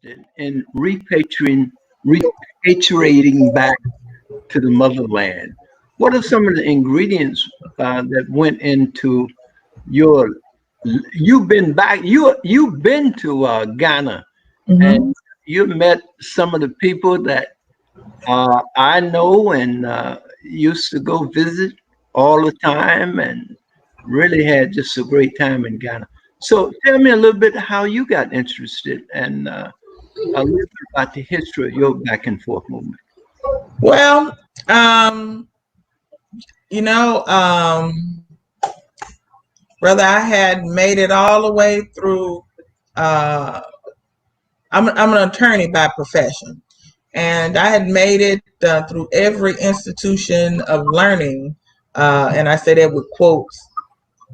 interested in repatriating back to the motherland. What are some of the ingredients that went into your? You've been back. You've been to Ghana, and Hmm. you met some of the people that I know and used to go visit all the time, and really had just a great time in Ghana. So tell me a little bit how you got interested and a little bit about the history of your back and forth movement. Well, um, you know, brother, I had made it all the way through. Uh, I'm an attorney by profession, and I had made it through every institution of learning, and I say that with quotes,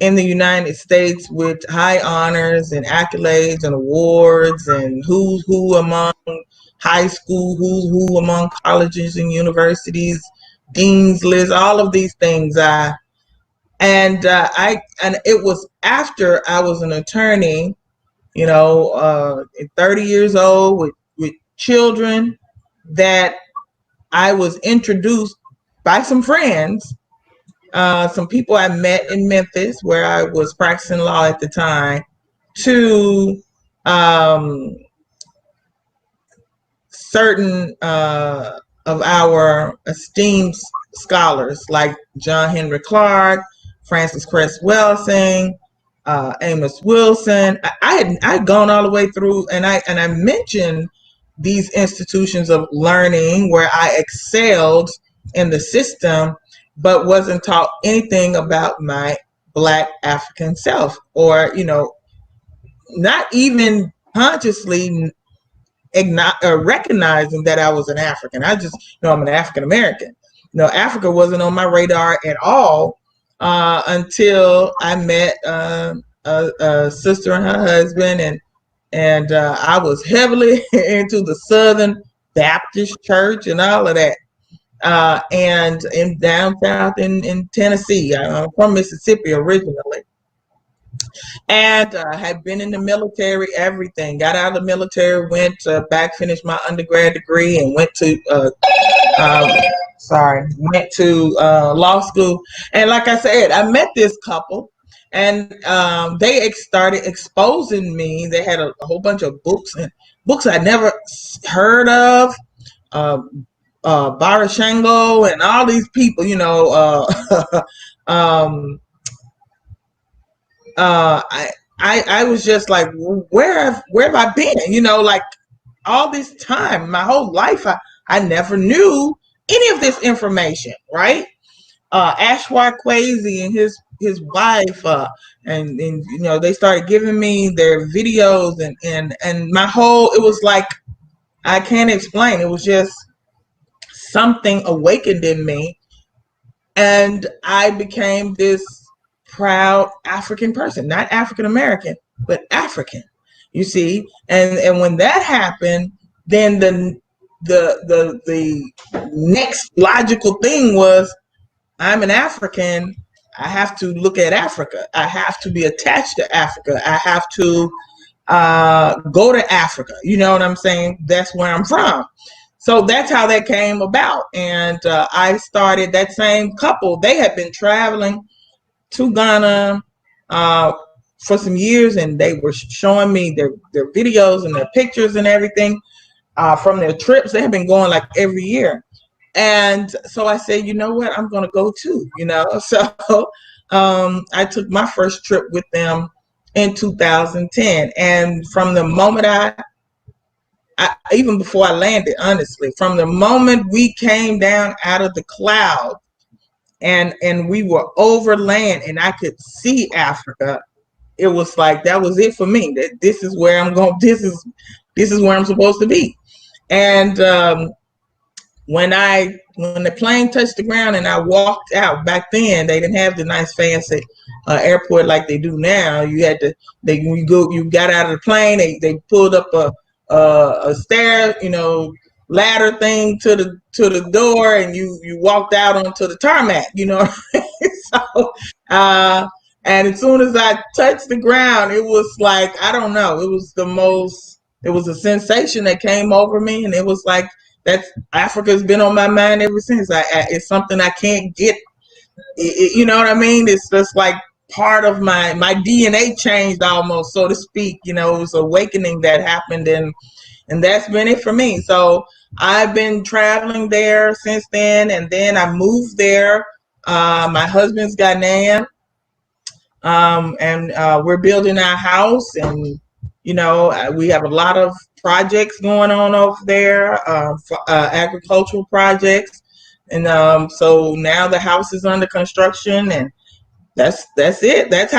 in the United States with high honors and accolades and awards and who's who among high school, who's who among colleges and universities, dean's list, all of these things. And it was after I was an attorney, 30 years old with children, that I was introduced by some friends, some people I met in Memphis where I was practicing law at the time, to um, certain of our esteemed scholars like John Henry Clark, Francis Cress Welsing, Amos Wilson. I'd gone all the way through, and I mentioned these institutions of learning where I excelled in the system, but wasn't taught anything about my Black African self, or not even consciously recognizing that I was an African. I just know I'm an African American. Africa wasn't on my radar at all until I met a sister and her husband, and I was heavily into the Southern Baptist Church and all of that. And in down south in Tennessee, I'm from Mississippi originally, and had been in the military, everything. Got out of the military, went back, finished my undergrad degree, and um, went to law school. And like I said, I met this couple, and they started exposing me. They had a whole bunch of books and books I never heard of. Uh, Barashango and all these people, um, I was just like, where have I been? Like all this time, my whole life, I never knew any of this information, right? Ashwar Kwesi and his wife, and they started giving me their videos, and my whole, it was like, I can't explain. It was just something awakened in me, and I became this proud African person, not African American, but African. You see, and when that happened, then the next logical thing was, I'm an African. I have to look at Africa. I have to be attached to Africa. I have to go to Africa. You know what I'm saying? That's where I'm from. So that's how that came about. And I started, that same couple, they had been traveling to Ghana for some years, and they were showing me their videos and their pictures and everything from their trips. They have been going like every year. And so I said, you know what, I'm going to go too, So I took my first trip with them in 2010. And from the moment even before I landed, honestly, from the moment we came down out of the cloud and we were over land and I could see Africa, it was like, that was it for me. That this is where I'm going. This is where I'm supposed to be. And when the plane touched the ground and I walked out, back then they didn't have the nice fancy airport like they do now. You had to, you got out of the plane, they pulled up a stair, ladder thing to the door, and you walked out onto the tarmac, So and as soon as I touched the ground, it was like, I don't know, it was the most it was a sensation that came over me, and it was like that Africa's been on my mind ever since. It's something I can't get. You know what I mean? It's just like part of my DNA changed almost, so to speak. You know, it was awakening that happened, and that's been it for me. So I've been traveling there since then, and then I moved there. My husband's Ghanaian, and we're building our house, and you know, we have a lot of projects going on over there, agricultural projects, and so now the house is under construction, and that's it. That's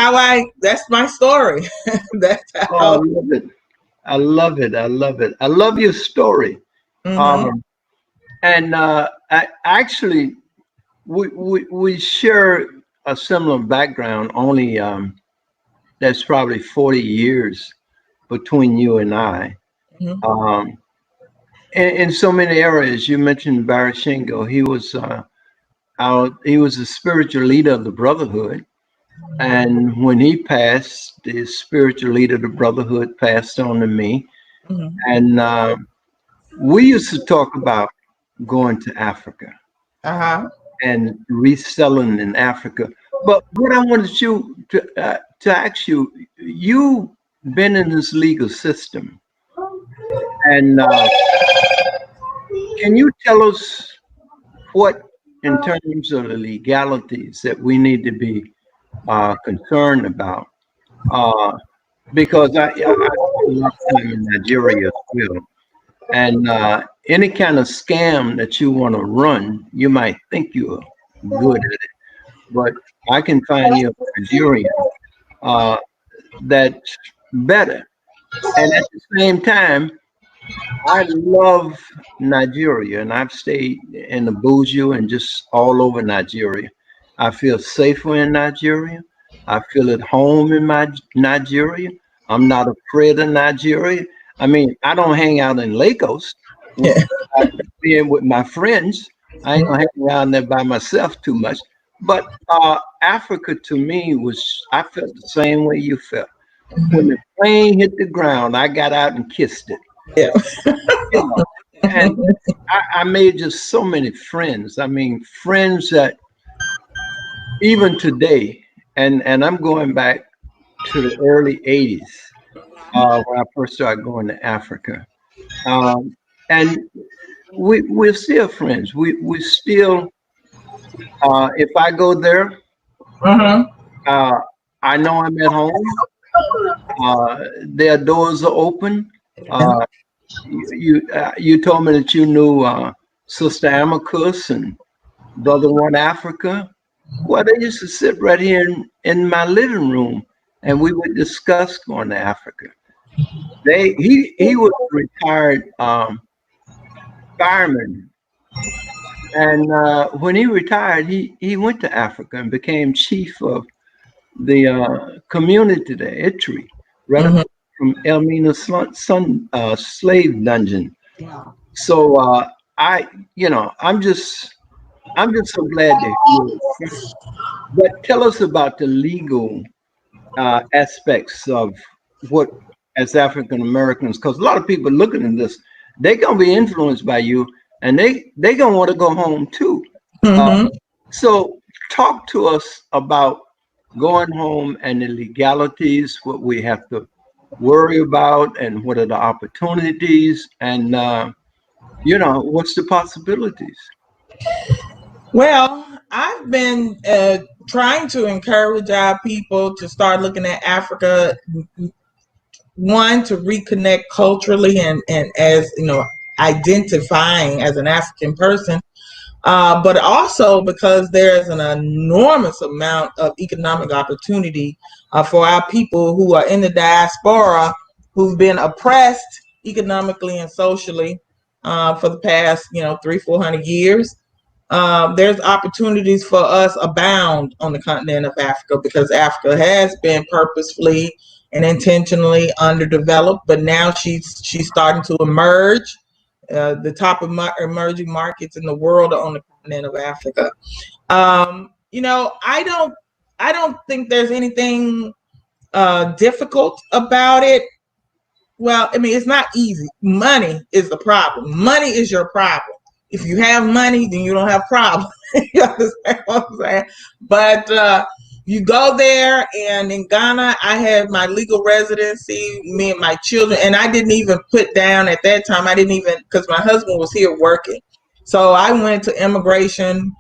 my story. That's Oh, I how. love it. I love it. I love it. I love your story. Mm-hmm, Um, and actually, we share a similar background. Only that's probably 40 years between you and I. mm-hmm, Um, in so many areas, you mentioned Barashingo. He was the spiritual leader of the Brotherhood. And when he passed, the spiritual leader of the Brotherhood passed on to me. mm-hmm. And we used to talk about going to Africa Uh-huh. and reselling in Africa. But what I wanted you to ask you, you've been in this legal system, and can you tell us what, in terms of the legalities, that we need to be concerned about? Uh, because I spent a lot of time in Nigeria as well. And any kind of scam that you want to run, you might think you're good at it, but I can find you a Nigerian uh, that's better. And at the same time, I love Nigeria, and I've stayed in Abuja and just all over Nigeria. I feel safer in Nigeria. I feel at home in my Nigeria. I'm not afraid of Nigeria. I mean, I don't hang out in Lagos. Yeah. I being with my friends. I ain't gonna hang around there by myself too much. But Africa to me I felt the same way you felt. When the plane hit the ground, I got out and kissed it. Yeah. You know, and I made just so many friends. I mean, friends that even today, and I'm going back to the early '80s when I first started going to Africa, um, and we're still friends. We still, if I go there, Mm-hmm. uh, I know I'm at home. Their doors are open. Uh, you told me that you knew Sister Amicus and BrotherRonn Africa. Well, they used to sit right here in my living room, and we would discuss going to Africa. He was a retired fireman, and when he retired, he went to Africa and became chief of the community there, Itri, right Mm-hmm. across from Elmina slave dungeon. So I, I'm just so glad to hear it. But tell us about the legal aspects of what, as African Americans, because a lot of people looking at this, they're gonna be influenced by you, and they gonna want to go home too. Uh, Mm-hmm. so talk to us about going home and the legalities, what we have to worry about, and what are the opportunities, and what's the possibilities. Well, I've been trying to encourage our people to start looking at Africa, one, to reconnect culturally and as you know, identifying as an African person, but also because there's an enormous amount of economic opportunity for our people who are in the diaspora, who've been oppressed economically and socially for the past 300-400 years. There's opportunities for us abound on the continent of Africa because Africa has been purposefully and intentionally underdeveloped, but now she's starting to emerge. The top of emerging markets in the world are on the continent of Africa. I don't think there's anything difficult about it. Well, I mean, it's not easy. Money is the problem. Money is your problem. If you have money, then you don't have problems. You understand what I'm saying? But you go there, and in Ghana, I had my legal residency, me and my children, and I didn't even put down at that time. I didn't even, because my husband was here working. So I went to immigration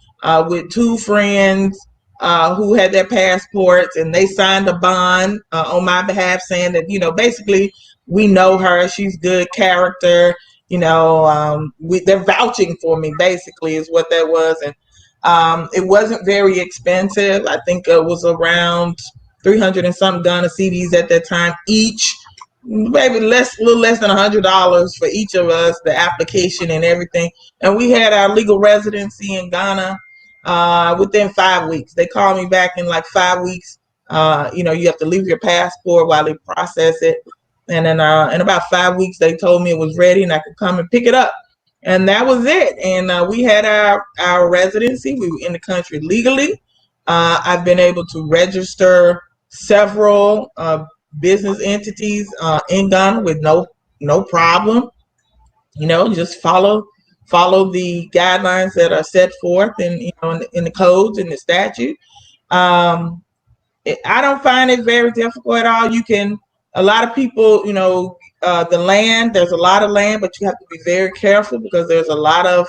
with two friends who had their passports, and they signed a bond on my behalf saying that, basically, we know her, she's good character, they're vouching for me, basically, is what that was. And it wasn't very expensive. I think it was around 300 and something Ghana CDs at that time each, maybe a little less than $100 for each of us, the application and everything. And we had our legal residency in Ghana within 5 weeks. They called me back in like 5 weeks. You have to leave your passport while they process it. And then in about 5 weeks, they told me it was ready and I could come and pick it up. And that was it. And we had our residency. We were in the country legally. I've been able to register several business entities in Ghana with no problem. Just follow the guidelines that are set forth in the codes and the statute. I don't find it very difficult at all. A lot of people, the land, there's a lot of land, but you have to be very careful because there's a lot of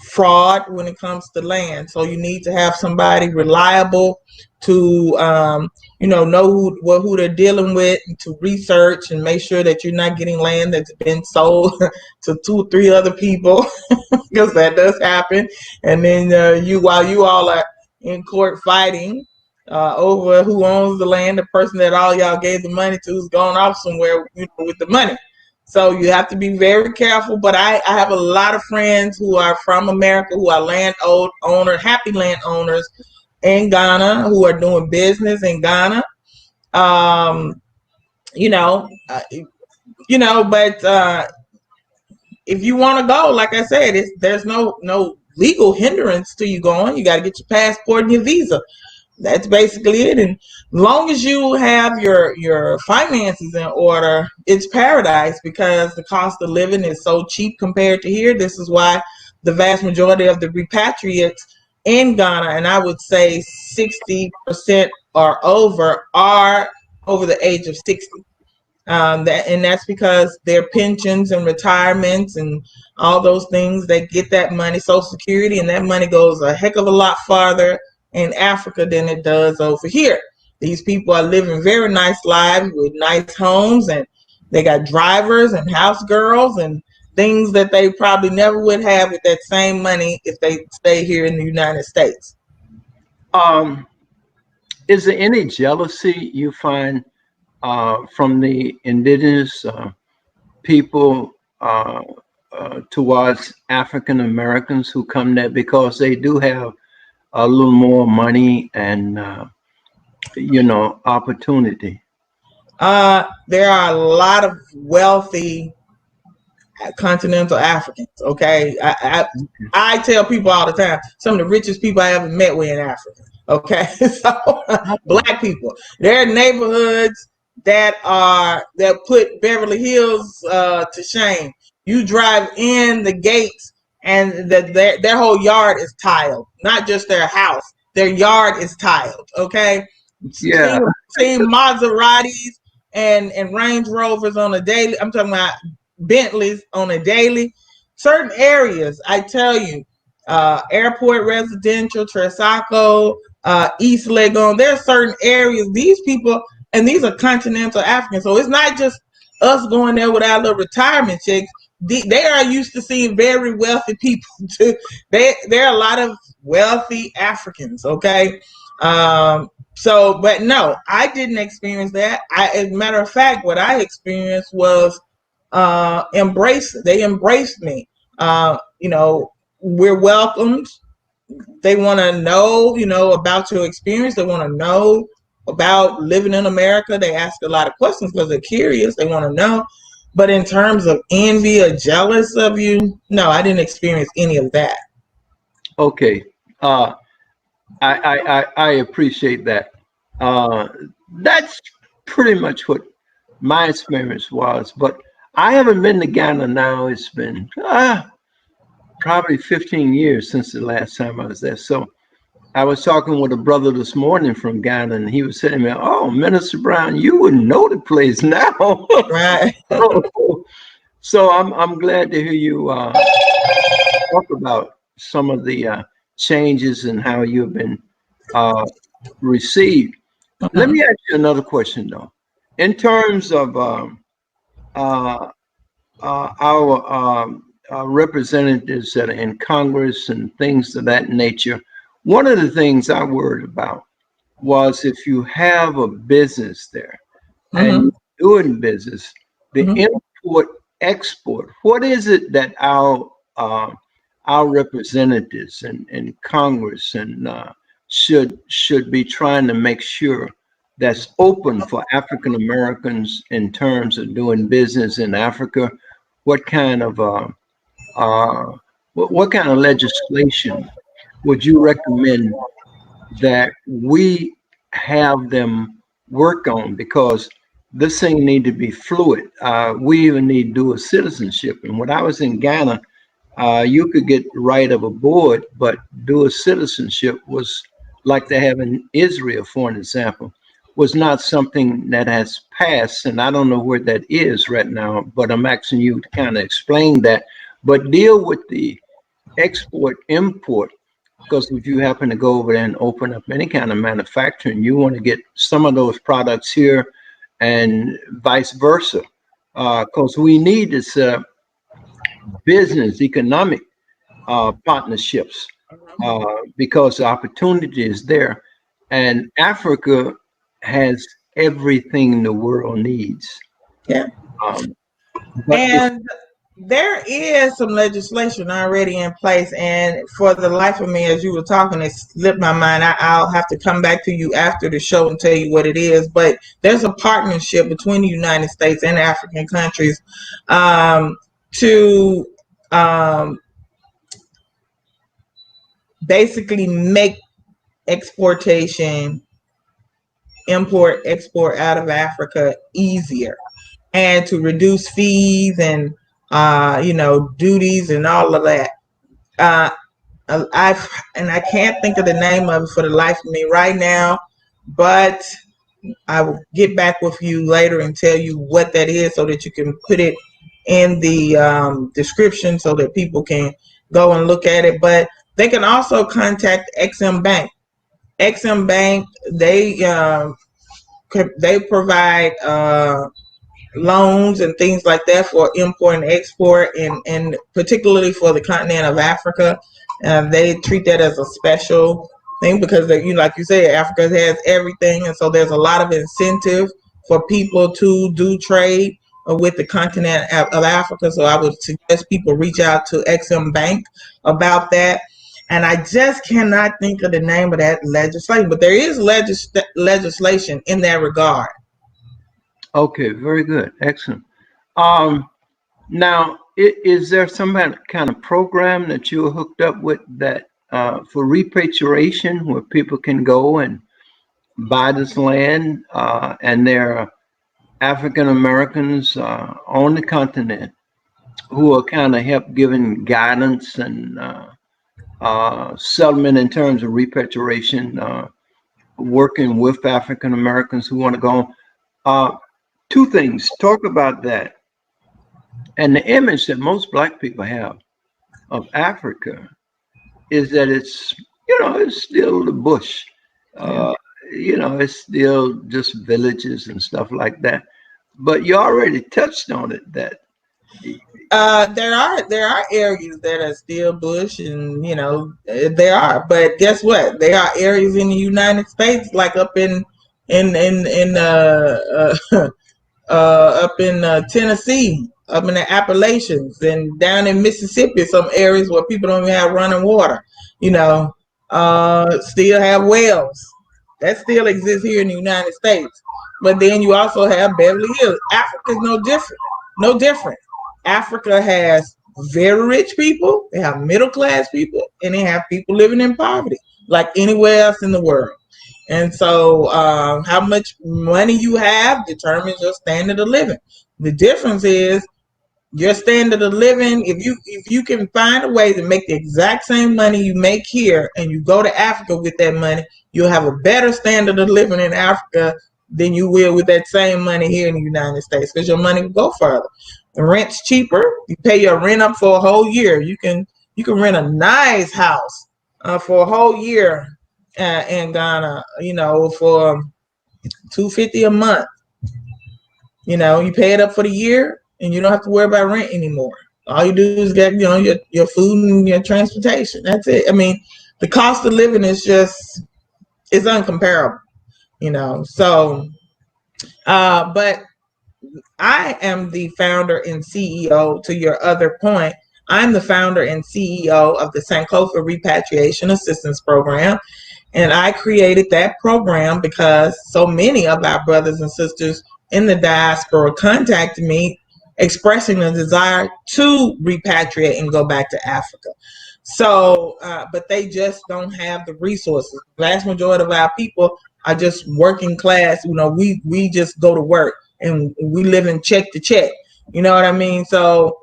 fraud when it comes to land. So you need to have somebody reliable to, know who they're dealing with, and to research and make sure that you're not getting land that's been sold to 2 or 3 other people, because that does happen. And then while you all are in court fighting over who owns the land, the person that all y'all gave the money to is going off somewhere with the money. So you have to be very careful. But I have a lot of friends who are from America, who are happy landowners in Ghana, who are doing business in Ghana. But if you want to go, like I said, there's no legal hindrance to you going. You got to get your passport and your visa. That's basically it. And long as you have your finances in order, it's paradise, because the cost of living is so cheap compared to here. This is why the vast majority of the repatriates in Ghana, and I would say 60% or over, are over the age of 60. That's because their pensions and retirements and all those things, they get that money, Social Security, and that money goes a heck of a lot farther in Africa than it does over here. These people are living very nice lives with nice homes, and they got drivers and house girls and things that they probably never would have with that same money if they stay here in the United States. Is there any jealousy you find from the indigenous people towards African Americans who come there because they do have a little more money and opportunity? There are a lot of wealthy continental Africans. Okay, I tell people all the time, some of the richest people I ever met were in Africa. Okay, so Black people, there are neighborhoods that put Beverly Hills to shame. You drive in the gates, and their whole yard is tiled, not just their house. Their yard is tiled. Okay, Yeah. seeing Maseratis and Range Rovers on a daily. I'm talking about Bentleys on a daily. Certain areas, I tell you, Airport Residential, Tresaco, East Legon. There are certain areas. These people, and these are continental Africans, so it's not just us going there with our little retirement checks. They are used to seeing very wealthy people too. There are a lot of wealthy Africans. Okay. But no, I didn't experience that. As a matter of fact, what I experienced was they embraced me. We're welcomed. They want to know, about your experience. They want to know about living in America. They ask a lot of questions because they're curious. They want to know. But in terms of envy or jealous of you, no, I didn't experience any of that. Okay. I appreciate that. That's pretty much what my experience was. But I haven't been to Ghana now. It's been probably 15 years since the last time I was there. So I was talking with a brother this morning from Ghana, and he was saying to me, "Oh, Minister Brown, you wouldn't know the place now." Right. So I'm glad to hear you talk about some of the changes and how you've been uh, received. Let Mhm. me ask you another question, though. In terms of uh, our representatives that are in Congress and things of that nature, one of the things I worried about was if you have a business there and Mhm. you're doing business, the Mhm. import export. What is it that our representatives in Congress and should be trying to make sure that's open for African Americans in terms of doing business in Africa? What kind of uh, what kind of legislation would you recommend that we have them work on, because this thing need to be fluid. We even need dual citizenship. And when I was in Ghana, you could get right of a board, but dual citizenship was like they have in Israel, for an example, was not something that has passed. And I don't know where that is right now, but I'm asking you to kind of explain that. But deal with the export import, because if you happen to go over there and open up any kind of manufacturing, you want to get some of those products here and vice versa. Because we need this business, economic partnerships, because the opportunity is there. And Africa has everything the world needs. Yeah. Um, but if And there is some legislation already in place, and for the life of me, as you were talking, it slipped my mind. I'll have to come back to you after the show and tell you what it is. But there's a partnership between the United States and African countries um, to um, basically make exportation, import, export out of Africa easier, and to reduce fees and duties and all of that. Uh, I can't think of the name of it for the life of me right now, but I will get back with you later and tell you what that is so that you can put it in the description so that people can go and look at it. But they can also contact XM Bank. XM Bank, they provide loans and things like that for import and export, and particularly for the continent of Africa. They treat that as a special thing because like you said, Africa has everything, and so there's a lot of incentive for people to do trade with the continent of Africa. So I would suggest people reach out to XM Bank about that. And I just cannot think of the name of that legislation, but there is legislation in that regard. okay, very good, excellent. Um, Now, is there some kind of program that you're hooked up with that for repatriation where people can go and buy this land and there are African Americans on the continent who are kind of help giving guidance and settlement in terms of repatriation, working with African Americans who want to go? Uh, Two things. Talk about that and the image that most Black people have of Africa is that it's still the bush. Yeah. Uh, it's still just villages and stuff like that. But you already touched on it that There are areas that are still bush, and there are. But guess what? There are areas in the United States, like up in up in Tennessee, up in the Appalachians, and down in Mississippi, some areas where people don't even have running water. You know, still have wells that still exist here in the United States. But then you also have Beverly Hills. Africa's no different. No different. Africa has very rich people. They have middle class people, and they have people living in poverty, like anywhere else in the world. And so how much money you have determines your standard of living. The difference is your standard of living. If you can find a way to make the exact same money you make here and you go to Africa with that money, you'll have a better standard of living in Africa than you will with that same money here in the United States, because your money will go further. The rent's cheaper. You pay your rent up for a whole year. You can rent a nice house for a whole year in Ghana, for $250 a month. You pay it up for the year, and you don't have to worry about rent anymore. All you do is get, your food and your transportation. That's it. I mean, the cost of living is it's uncomparable. So, but I am the founder and CEO. To your other point, I'm the founder and CEO of the Sankofa Repatriation Assistance Program. And I created that program because so many of our brothers and sisters in the diaspora contacted me expressing a desire to repatriate and go back to Africa. So, but they just don't have the resources. The vast majority of our people are just working class. We just go to work and we live in check to check. You know what I mean? So,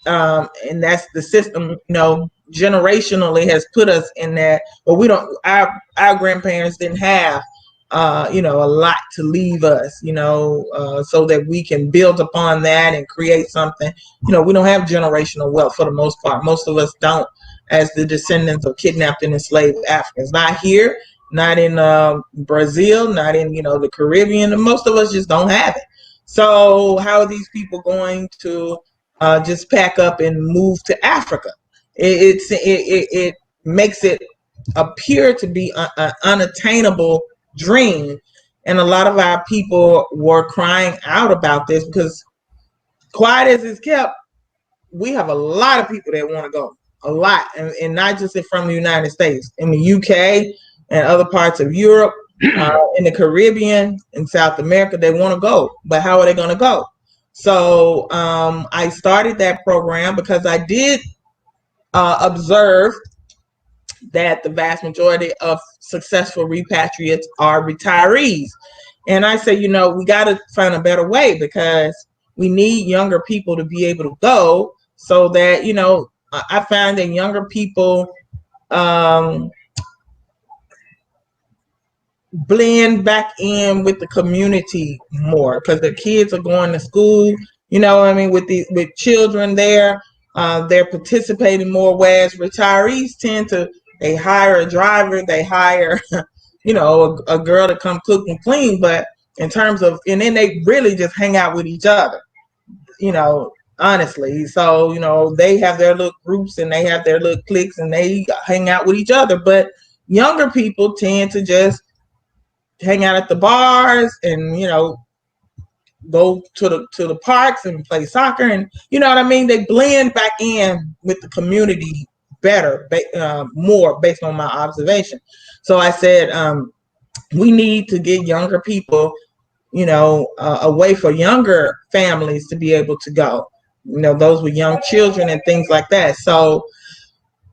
and that's the system, generationally has put us in that. But we don't, our grandparents didn't have, a lot to leave us, so that we can build upon that and create something. We don't have generational wealth for the most part. Most of us don't, as the descendants of kidnapped and enslaved Africans. Not here, not in Brazil, not in, the Caribbean. And most of us just don't have it. So how are these people going to just pack up and move to Africa? It makes it appear to be an unattainable dream, and a lot of our people were crying out about this because, quiet as it's kept, we have a lot of people that want to go, a lot, and not just from the United States, in the UK and other parts of Europe, in the Caribbean, in South America. They want to go, but how are they going to go? So I started that program because I did observe that the vast majority of successful repatriates are retirees. And I say, we got to find a better way, because we need younger people to be able to go, so that, I find that younger people blend back in with the community more, because the kids are going to school, with children there. They're participating more, whereas retirees tend to, they hire a driver, they hire, a girl to come cook and clean, but in terms of, and then they really just hang out with each other, honestly. So, they have their little groups and they have their little cliques and they hang out with each other. But younger people tend to just hang out at the bars and, go to the parks and play soccer, and you know what I mean. They blend back in with the community better, more based on my observation. So I said, we need to get younger people, a way for younger families to be able to go. Those with young children and things like that. So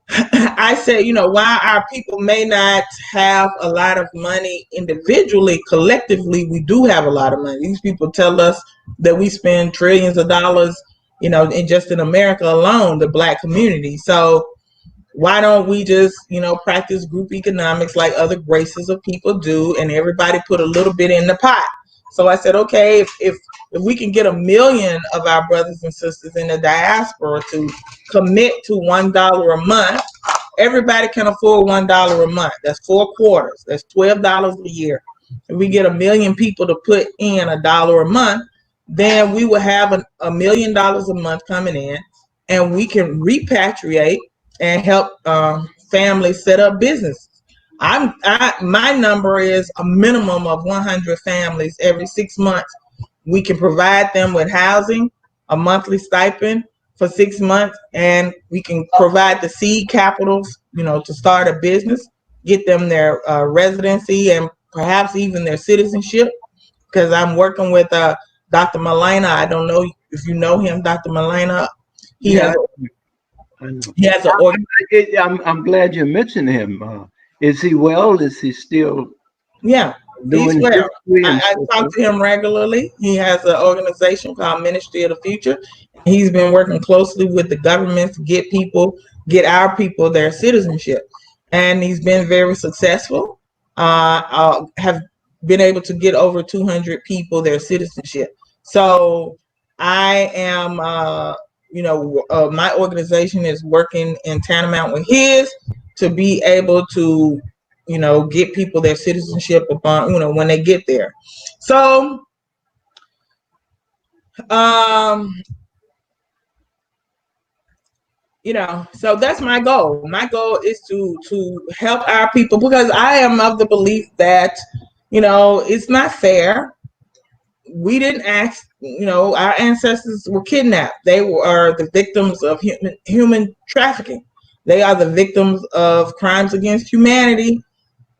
I said, while our people may not have a lot of money individually, collectively, we do have a lot of money. These people tell us that we spend trillions of dollars, in just in America alone, the Black community. So why don't we just, practice group economics like other races of people do, and everybody put a little bit in the pot? So I said, okay, if we can get 1 million of our brothers and sisters in the diaspora to commit to $1 a month, everybody can afford $1 a month. That's 4 quarters. That's $12 a year. If we get 1 million people to put in $1 a month, then we will have $1 million a month coming in, and we can repatriate and help families set up businesses. My number is a minimum of 100 families every 6 months. We can provide them with housing, a monthly stipend for 6 months, and we can provide the seed capital, to start a business, get them their residency and perhaps even their citizenship. Because I'm working with Dr. Malina. I don't know if you know him, Dr. Malina. He has an I'm glad you mentioned him. Is he well? Is he still Yeah, he's doing well. history and I so talk forth. to him regularly. He has an organization called Ministry of the Future. He's been working closely with the government to get our people their citizenship, and he's been very successful. Have been able to get over 200 people their citizenship. So I am, my organization is working in tantamount with his to be able to get people their citizenship upon, when they get there. So, um, so that's my goal. My goal is to help our people because I am of the belief that, it's not fair. We didn't ask, our ancestors were kidnapped. They are the victims of human trafficking. They are the victims of crimes against humanity,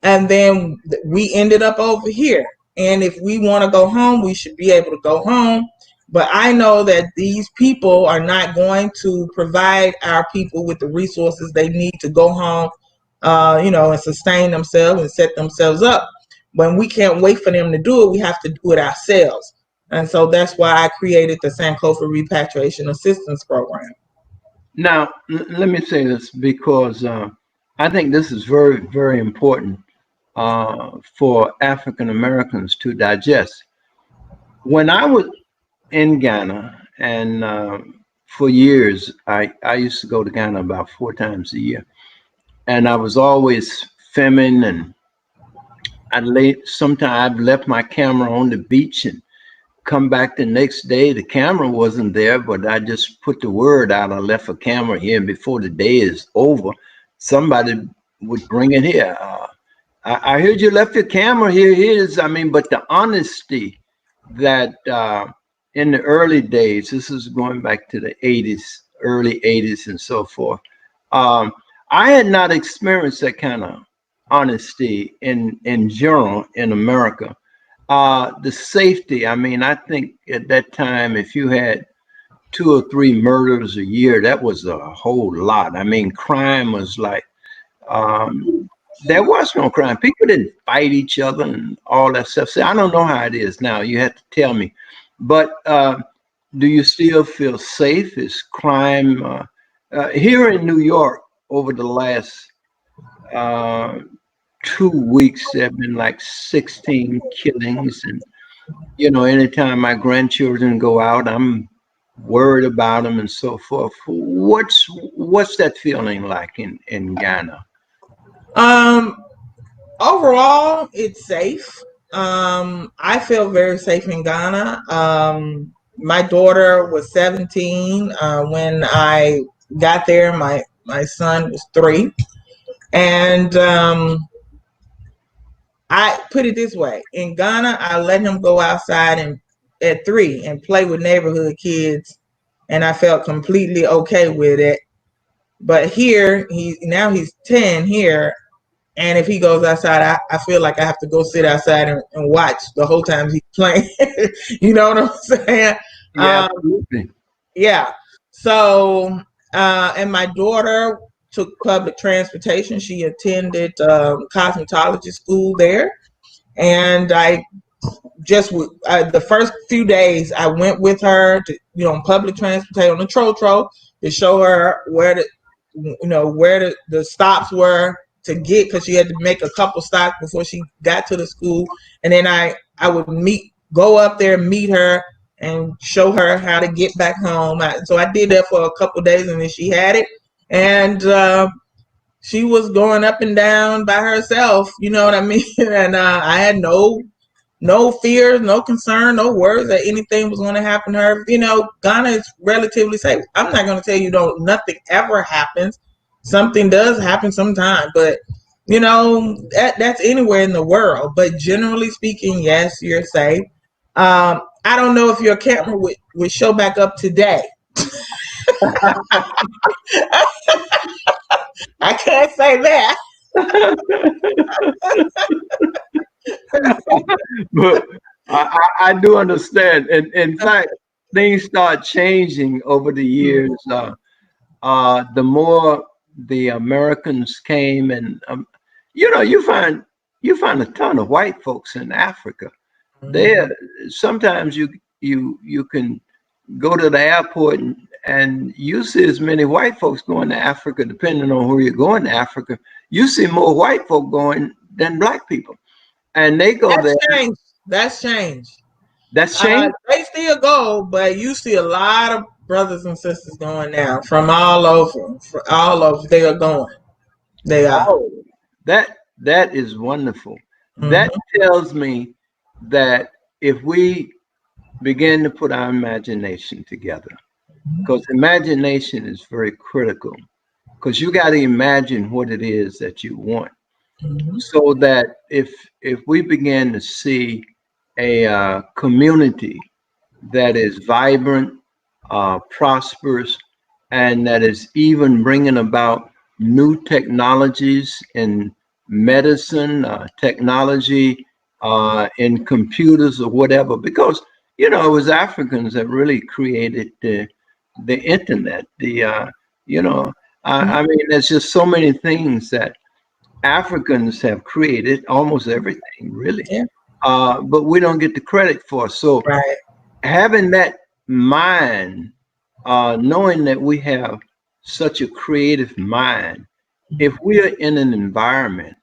and then we ended up over here. And if we want to go home, we should be able to go home. But I know that these people are not going to provide our people with the resources they need to go home, and sustain themselves and set themselves up. When we can't wait for them to do it, we have to do it ourselves. And so that's why I created the Sankofa Repatriation Assistance Program. Now, let me say this because I think this is very, very important for African Americans to digest. When I was in Ghana, and for years, I used to go to Ghana about 4 times a year, and I was always filming, and sometimes I've left my camera on the beach and come back the next day. The camera wasn't there, but I just put the word out. I left a camera here, and before the day is over, somebody would bring it here. I heard you left your camera here. Here's, I mean, but the honesty that in the early days, this is going back to the 80s, early 80s, and so forth. Um, I had not experienced that kind of honesty in general in America. The safety, I mean, I think at that time, if you had 2 or 3 murders a year, that was a whole lot. I mean, crime was like, um, there was no crime. People didn't fight each other and all that stuff. See, I don't know how it is now. You have to tell me. But do you still feel safe? Is crime here in New York over the last uh, 2 weeks? There have been like 16 killings, and anytime my grandchildren go out, I'm worried about them and so forth. What's that feeling like in Ghana? Um, Overall, it's safe. I feel very safe in Ghana. My daughter was 17 when I got there. My son was 3, and I put it this way: in Ghana, I let him go outside and at 3 and play with neighborhood kids, and I felt completely okay with it. But here, he's 10 here, and if he goes outside, I feel like I have to go sit outside and watch the whole time he's playing. You know what I'm saying? Yeah, Um, absolutely. yeah. So, and my daughter took public transportation. She attended cosmetology school there. And I the first few days, I went with her to, on public transportation on the Trotro to show her where the stops were to get, because she had to make a couple stops before she got to the school. And then I would go up there, meet her, and show her how to get back home. So I did that for a couple days, and then she had it, and she was going up and down by herself. You know what I mean? And I had no fears, no concern, no worries that anything was going to happen to her. Ghana is relatively safe. I'm not going to tell you nothing ever happens. Something does happen sometime, but that's anywhere in the world. But generally speaking, yes, you're safe. I don't know if your camera would show back up today. I can't say that. But I do understand. And in fact, things start changing over the years. The more the Americans came, and you find you find a ton of white folks in Africa. There, sometimes you can go to the airport and you see as many white folks going to Africa, depending on where you're going to Africa. You see more white folk going than black people, and they go That's there. changed. That's changed. That's changed. They still go, but you see a lot of brothers and sisters going now from all over. From all over, they are going. They are. Oh, that is wonderful. That tells me that if we begin to put our imagination together, because imagination is very critical, because you got to imagine what it is that you want, so that if we begin to see a community that is vibrant, prosperous, and that is even bringing about new technologies in medicine, technology in computers or whatever, because it was Africans that really created the internet. I mean, there's just so many things that Africans have created, almost everything, really. Yeah. But we don't get the credit for it. So Right. having that mind, knowing that we have such a creative mind, if we are in an environment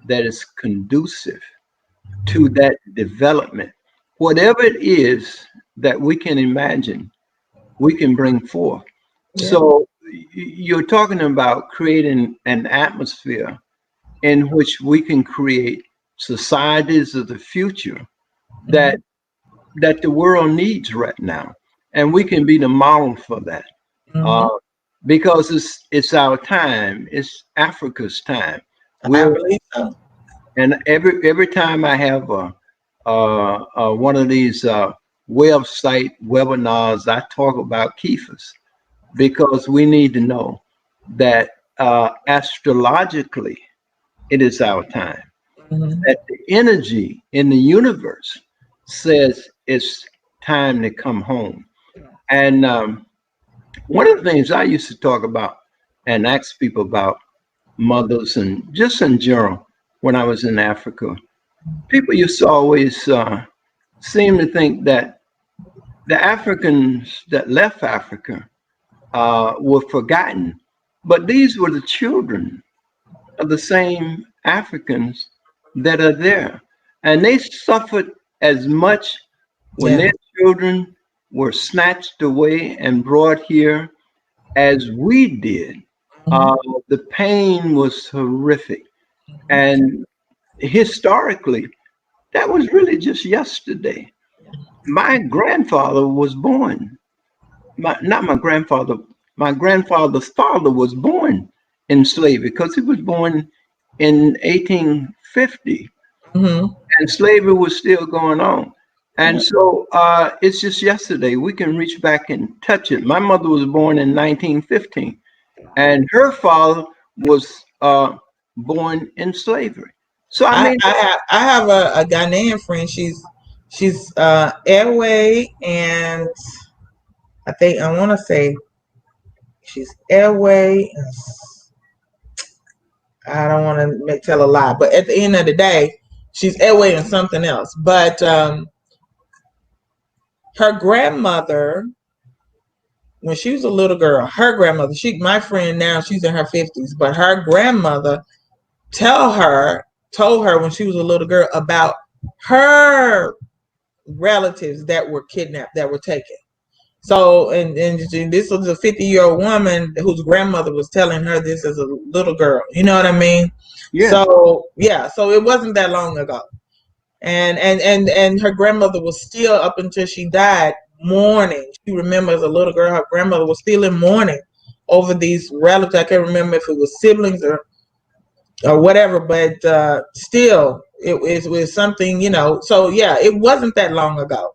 that is conducive to that development, whatever it is that we can imagine, we can bring forth. Yeah. So you're talking about creating an atmosphere in which we can create societies of the future that the world needs right now, and we can be the model for that. Uh, because it's our time. It's Africa's time. I We're believe so. and every time I have one of these website webinars, I talk about Kephas, because we need to know that astrologically it is our time. That the energy in the universe says it's time to come home. And one of the things I used to talk about and ask people about mothers and just in general when I was in Africa, people used to always seem to think that the Africans that left Africa were forgotten, but these were the children of the same Africans that are there. And they suffered as much when Yeah. their children were snatched away and brought here as we did. Uh, the pain was horrific. And historically, that was really just yesterday. My grandfather was born, not my grandfather, my grandfather's father was born in slavery because he was born in 1850 and slavery was still going on. And so it's just yesterday. We can reach back and touch it. My mother was born in 1915, and her father was born in slavery. So I mean, I have a Ghanaian friend. She's Airway, and I want to say she's Airway. I don't want to tell a lie, but at the end of the day, she's Airway and something else. But her grandmother, when she was a little girl, her grandmother, my friend now, she's in her 50s, but her grandmother told her when she was a little girl about her relatives that were kidnapped, that were taken. So, and this was a 50-year-old woman whose grandmother was telling her this as a little girl. You know what I mean? yeah. So, yeah. So it wasn't that long ago, and her grandmother was still, up until she died, mourning. She remembers, as a little girl, her grandmother was still in mourning over these relatives. I can't remember if it was siblings or whatever, but still, it was something, So yeah, it wasn't that long ago.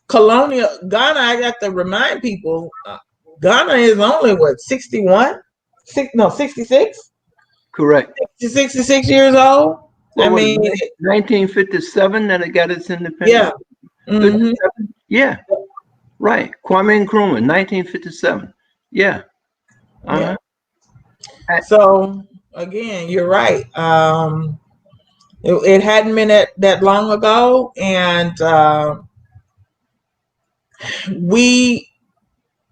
Colonial Ghana, I got to remind people, Ghana is only 61? 66? Correct. 66 years old. What I was mean, it, 1957 that it got its independence? yeah. 57? Yeah, right. Kwame Nkrumah, 1957. Yeah. Yeah. Uh-huh. So Again, you're right. It hadn't been that long ago, and we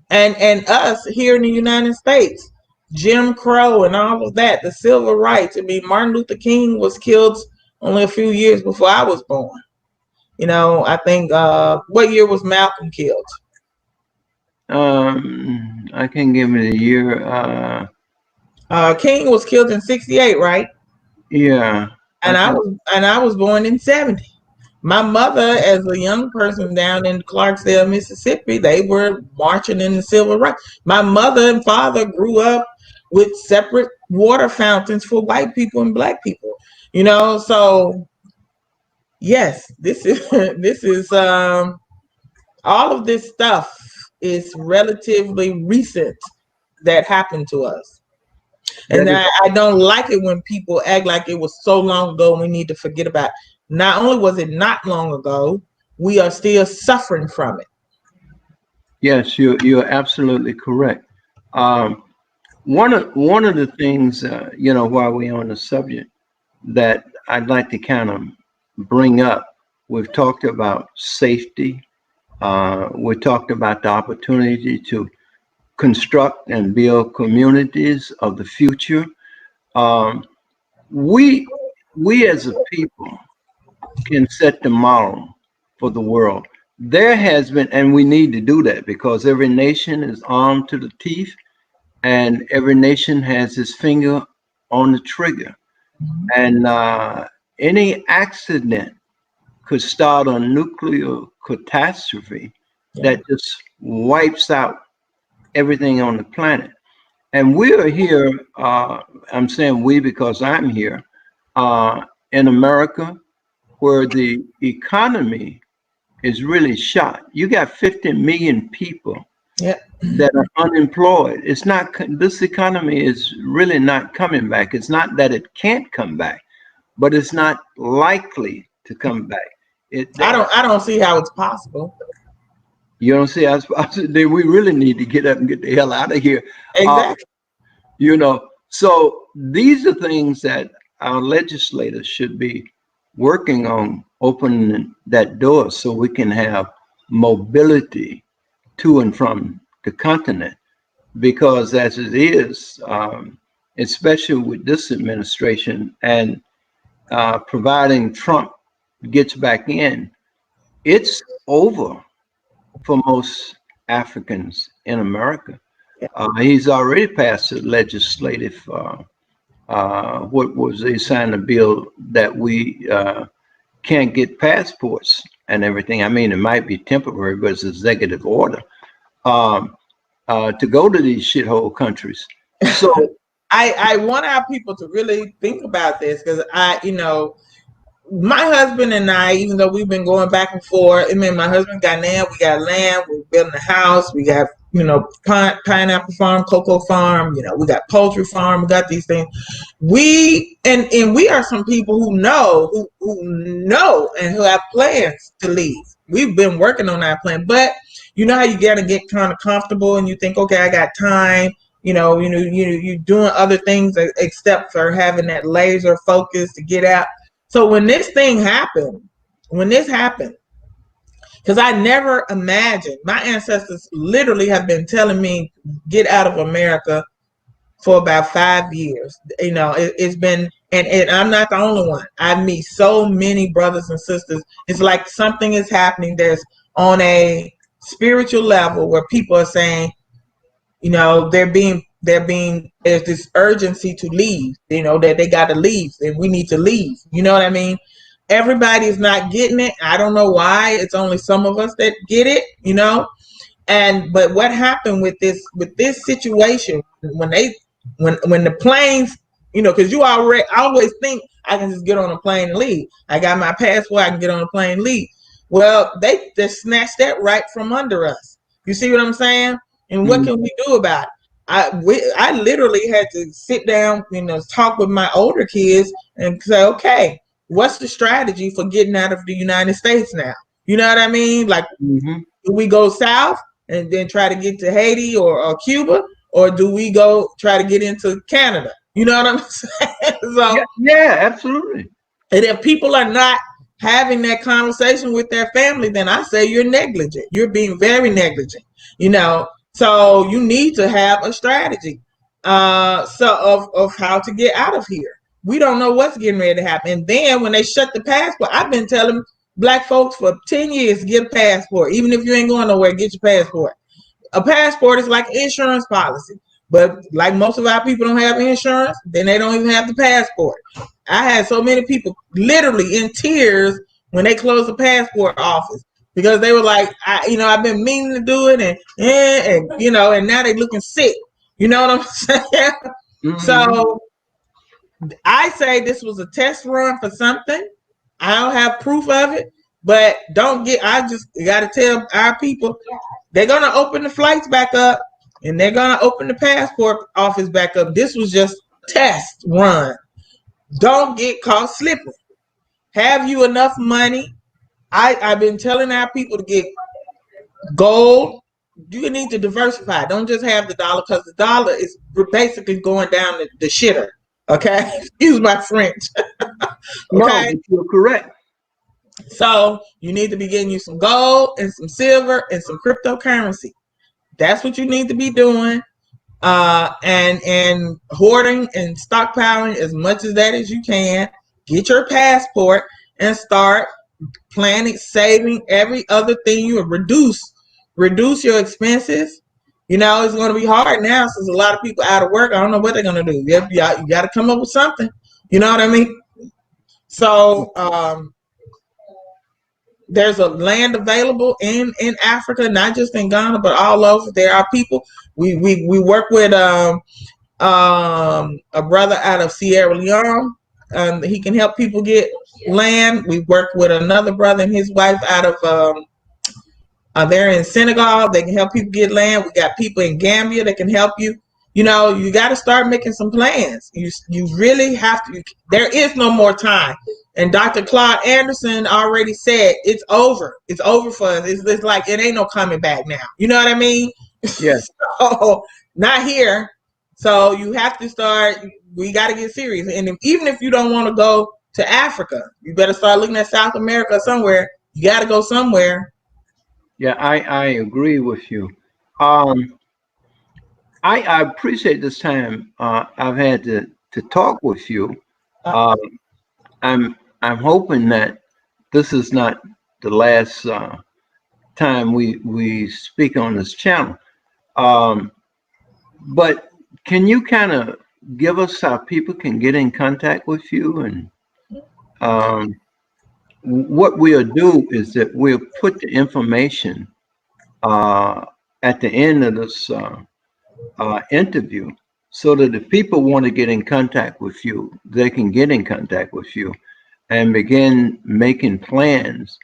and us here in the United States, Jim Crow and all of that, the civil rights. I mean, Martin Luther King was killed only a few years before I was born. I think what year was Malcolm killed? I can give it a year. King was killed in '68, right? Yeah, I think. And I was born in '70. My mother, as a young person down in Clarksdale, Mississippi, they were marching in the civil rights. My mother and father grew up with separate water fountains for white people and black people. So yes, this is this is all of this stuff is relatively recent that happened to us. And That is, I don't like it when people act like it was so long ago and we need to forget about it. Not only was it not long ago, we are still suffering from it. yes, you're absolutely correct. Um, one of the things, while we're on the subject, that I'd like to kind of bring up, we've talked about safety. We talked about the opportunity to construct and build communities of the future. Um, we we as a people can set the model for the world. There has been, and we need to do that because every nation is armed to the teeth, and every nation has its finger on the trigger. And any accident could start a nuclear catastrophe Yeah. that just wipes out everything on the planet. And we are here, I'm saying we because I'm here, in America, where the economy is really shot. You got 50 million people Yeah. that are unemployed. It's not, this economy is really not coming back. It's not that it can't come back, but it's not likely to come back. It, I don't see how it's possible. you don't see, we really need to get up and get the hell out of here. Uh, Exactly. so these are things that our legislators should be working on, opening that door so we can have mobility to and from the continent. Because as it is, especially with this administration and providing Trump gets back in, it's over for most Africans in America. He's already passed a legislative, what was he signed a bill that we can't get passports and everything. I mean, it might be temporary, but it's executive order um, to go to these shithole countries. So, I want our people to really think about this because my husband and I, even though we've been going back and forth, I mean, my husband got land, we got land, we're building a house, we got, pineapple farm, cocoa farm, we got poultry farm, we got these things. And we are some people who know and who have plans to leave. We've been working on our plan, but you know how you gotta get kind of comfortable and you think, okay, I got time. You're doing other things except for having that laser focus to get out. So when this happened, because I never imagined, my ancestors literally have been telling me, get out of America for about 5 years. It's been, and I'm not the only one. I meet so many brothers and sisters. It's like something is happening. There's on a spiritual level where people are saying, there's this urgency to leave, that they got to leave and we need to leave. You know what I mean? Everybody's not getting it. I don't know why. It's only some of us that get it, but what happened with this situation when the planes, because I always think I can just get on a plane and leave. I got my passport, I can get on a plane and leave. Well, they just snatched that right from under us. You see what I'm saying? And what mm, can we do about it? I literally had to sit down, talk with my older kids and say, okay, what's the strategy for getting out of the United States now? You know what I mean? Like, mhm. do we go south and then try to get to Haiti or Cuba, or do we go try to get into Canada? You know what I'm saying? Yeah, So, yeah, absolutely. and if people are not having that conversation with their family, then I say you're negligent. You're being very negligent. You know, so you need to have a strategy, of how to get out of here. We don't know what's getting ready to happen. And then when they shut the passport, I've been telling black folks for 10 years to get a passport. Even if you ain't going nowhere, get your passport. A passport is like an insurance policy. But like most of our people don't have insurance, then they don't even have the passport. I had so many people literally in tears when they closed the passport office because they were like, I've been meaning to do it, and now they looking sick. You know what I'm saying? Hmm. So I say this was a test run for something. I don't have proof of it, but I just got to tell our people they're going to open the flights back up and they're going to open the passport office back up. This was just test run. Don't get caught slipping. Have you enough money? I've been telling our people to get gold. You need to diversify. Don't just have the dollar because the dollar is basically going down the shitter. Okay? Excuse my French. No, Okay? but you're correct. So you need to be getting you some gold and some silver and some cryptocurrency. That's what you need to be doing. And hoarding and stockpiling as much as that as you can. Get your passport and start planning, saving every other thing you reduce your expenses. You know, it's going to be hard now since a lot of people out of work. I don't know what they're going to do. You got to come up with something. You know what I mean? So, there's a land available in Africa, not just in Ghana, but all over. There are people. We work with a brother out of Sierra Leone. He can help people get land. We work with another brother and his wife out of they're in Senegal. They can help people get land. We got people in Gambia that can help you. You know, you got to start making some plans. You really have to. There is no more time. And Dr. Claude Anderson already said it's over. It's over for us. It's like it ain't no coming back now. You know what I mean? Yeah. So not here. So you have to start. We got to get serious. And even if you don't want to go to Africa, you better start looking at South America somewhere. You got to go somewhere. Yeah, I agree with you. Um, I appreciate this time I've had to talk with you. Uh, Um, I'm hoping that this is not the last time we speak on this channel. Um, but can you kind of give us how people can get in contact with you? And um, what we'll do is that we'll put the information uh, at the end of this interview so that if people want to get in contact with you, they can get in contact with you and begin making plans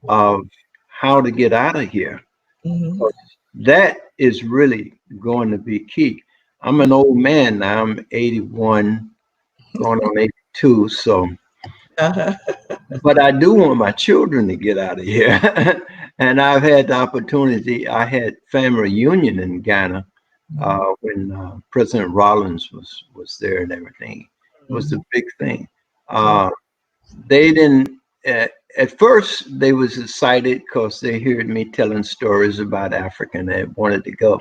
of how to get out of here. mhm. That is really going to be key. I'm an old man now. I'm 81, going on 82. So, Uh-huh. but I do want my children to get out of here. And I've had the opportunity. I had family reunion in Ghana when President Rollins was there and everything. It was a big thing. Uh, they didn't. At first, they was excited because they heard me telling stories about Africa and they wanted to go.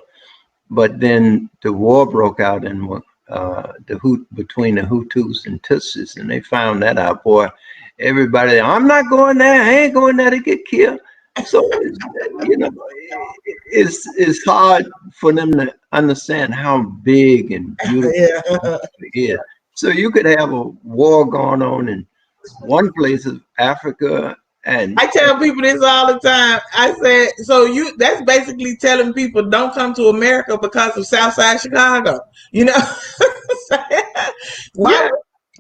But then the war broke out in between the Hutus and Tutsis, and they found that out. Boy, everybody, I'm not going there. I ain't going there to get killed. So it's hard for them to understand how big and beautiful Yeah. it is. So you could have a war going on in one place of Africa, and I tell people this all the time. I said, so that's basically telling people don't come to America because of Southside Chicago. You know, why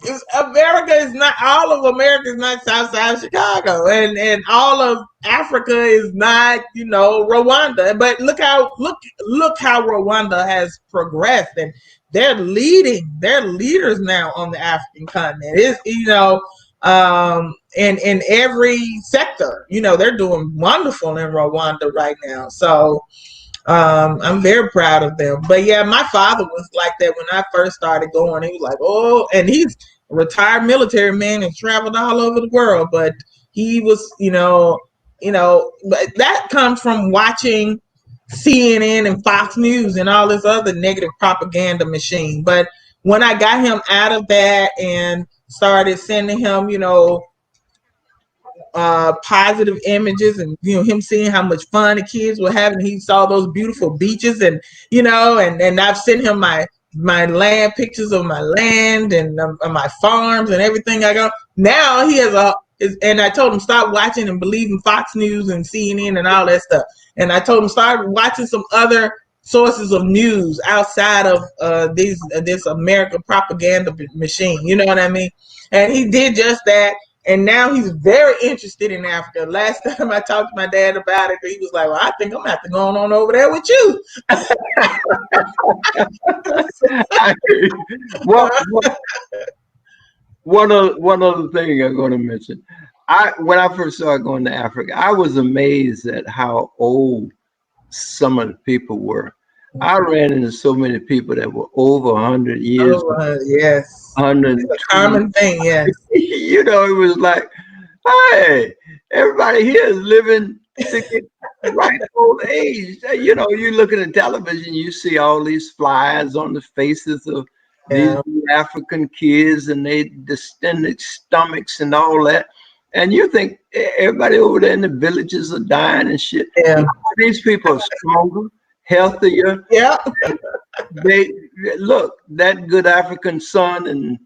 yeah, America is not all of America is not Southside Chicago, and all of Africa is not Rwanda. But look how Rwanda has progressed, and they're leaders now on the African continent. It's in every sector, they're doing wonderful in Rwanda right now. So I'm very proud of them. But yeah, my father was like that when I first started going. He was like, oh, and he's a retired military man and traveled all over the world. But he was, but that comes from watching CNN and Fox News and all this other negative propaganda machine. But when I got him out of that and started sending him, positive images, and him seeing how much fun the kids were having, he saw those beautiful beaches, and and I've sent him my land pictures of my land and my farms and everything I got. Now he has and I told him stop watching and believing Fox News and CNN and all that stuff. And I told him start watching some other sources of news outside of this American propaganda machine. You know what I mean? And he did just that. And now he's very interested in Africa. Last time I talked to my dad about it, he was like, well, I think I'm going to have to go on over there with you. One other thing I'm going to mention. When I first started going to Africa, I was amazed at how old some of the people were. I ran into so many people that were over 100 years. Yes. 100. It's a common thing, yes. It was like, hey, everybody here is living to get right old age. You look at the television, you see all these flies on the faces of these African kids and they distended stomachs and all that. And you think everybody over there in the villages are dying and shit. Yeah. These people are stronger, healthier. Yeah. They look, that good African sun and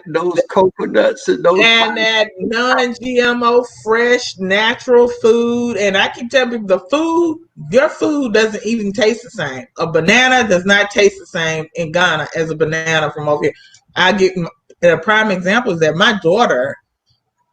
those coconuts and that non-GMO, fresh, natural food. And I keep telling people, your food doesn't even taste the same. A banana does not taste the same in Ghana as a banana from over here. A prime example is that my daughter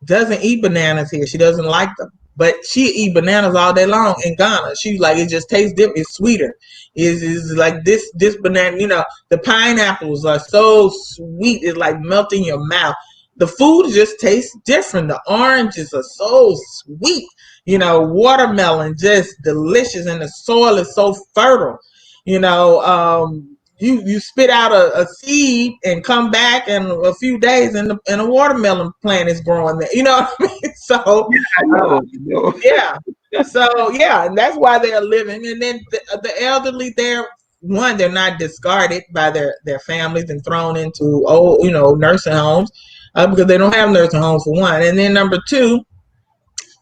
doesn't eat bananas here. She doesn't like them. But she eat bananas all day long in Ghana. She's like, it just tastes different. It's sweeter. It's like this banana, the pineapples are so sweet. It's like melting your mouth. The food just tastes different. The oranges are so sweet. Watermelon, just delicious. And the soil is so fertile. You spit out a seed and come back in a few days and a watermelon plant is growing there. You know what I mean? So I know. Yeah. So yeah, and that's why they're living. And then the elderly, they're not discarded by their families and thrown into nursing homes because they don't have nursing homes for one. And then number two,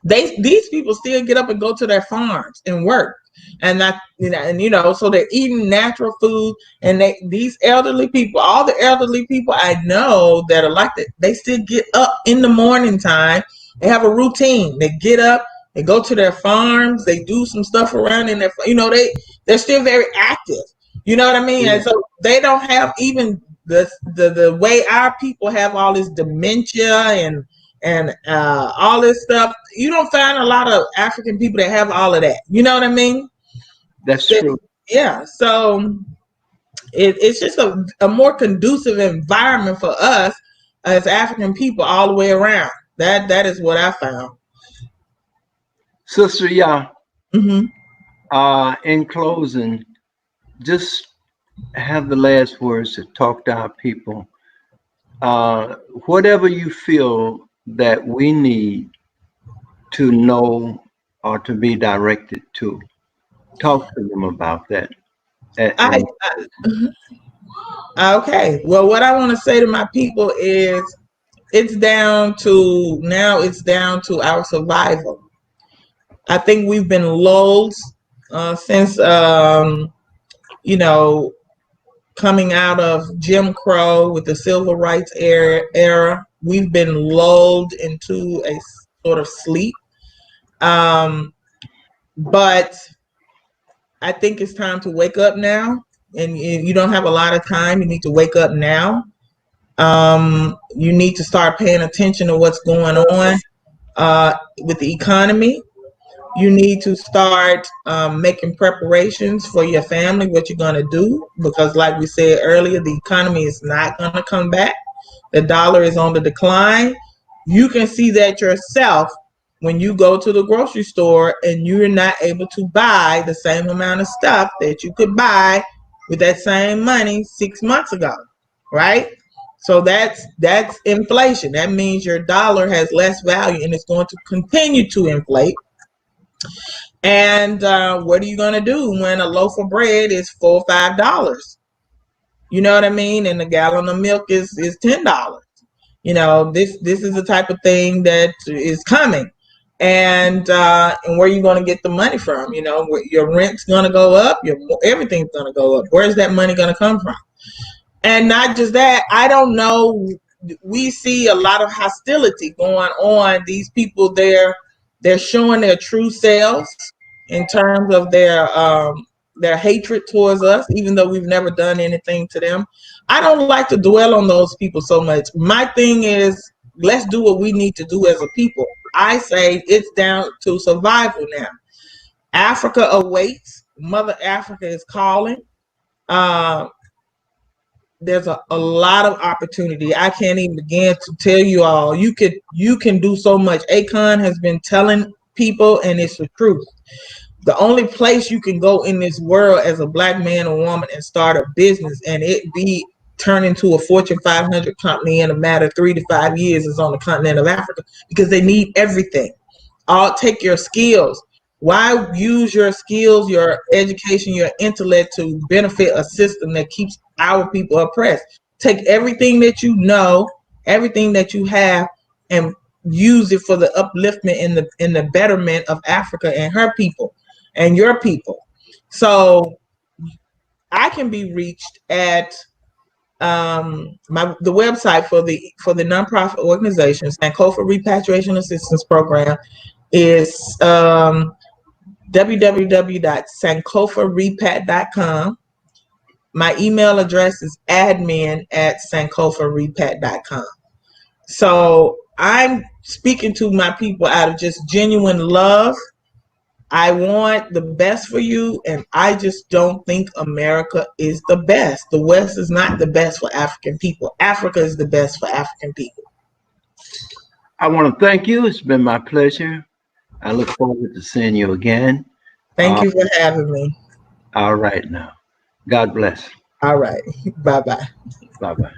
these people still get up and go to their farms and work. And so they're eating natural food, and these elderly people, all the elderly people I know that are like that, they still get up in the morning time. They have a routine. They get up, they go to their farms, they do some stuff around in their, they're still very active. You know what I mean? Yeah. And so they don't have even the way our people have all this dementia and all this stuff. You don't find a lot of African people that have all of that. You know what I mean? That's true. Yeah. So it's just a more conducive environment for us as African people all the way around. That is what I found. Sister Ya, Mm-hmm. In closing, just have the last words to talk to our people. Whatever you feel that we need to know or to be directed to, talk to them about that. Okay. Well, what I want to say to my people is it's down to our survival. I think we've been lulled since coming out of Jim Crow with the civil rights era. We've been lulled into a sort of sleep. But I think it's time to wake up now. And you don't have a lot of time. You need to wake up now. You need to start paying attention to what's going on with the economy. You need to start making preparations for your family, what you're going to do, because like we said earlier, the economy is not going to come back. The dollar is on the decline. You can see that yourself when you go to the grocery store and you're not able to buy the same amount of stuff that you could buy with that same money 6 months ago, right? So that's inflation. That means your dollar has less value and it's going to continue to inflate. And what are you going to do when a loaf of bread is $4 or $5? You know what I mean? And a gallon of milk is $10. You know, this is the type of thing that is coming. And where are you going to get the money from? You know, your rent's going to go up, everything's going to go up. Where's that money going to come from? And not just that, I don't know. We see a lot of hostility going on. These people, they're showing their true selves in terms of their hatred towards us, even though we've never done anything to them. I don't like to dwell on those people so much. My thing is, let's do what we need to do as a people. I say it's down to survival now. Africa awaits. Mother Africa is calling. There's a lot of opportunity. I can't even begin to tell you all. You can do so much. Akon has been telling people, and it's the truth. The only place you can go in this world as a black man or woman and start a business and it be turned into a Fortune 500 company in a matter of 3 to 5 years is on the continent of Africa, because they need everything. I'll take your skills. Why use your skills, your education, your intellect to benefit a system that keeps our people oppressed? Take everything that you know, everything that you have, and use it for the upliftment in the betterment of Africa and her people and your people. So I can be reached at the website for the nonprofit organization, Sankofa Repatriation Assistance Program, is www.sankofarepat.com. My email address is admin@sankofarepat.com. So I'm speaking to my people out of just genuine love. I want the best for you, and I just don't think America is the best. The West is not the best for African people. Africa is the best for African people. I want to thank you. It's been my pleasure. I look forward to seeing you again. Thank you for having me. All right now. God bless. All right. Bye-bye. Bye-bye.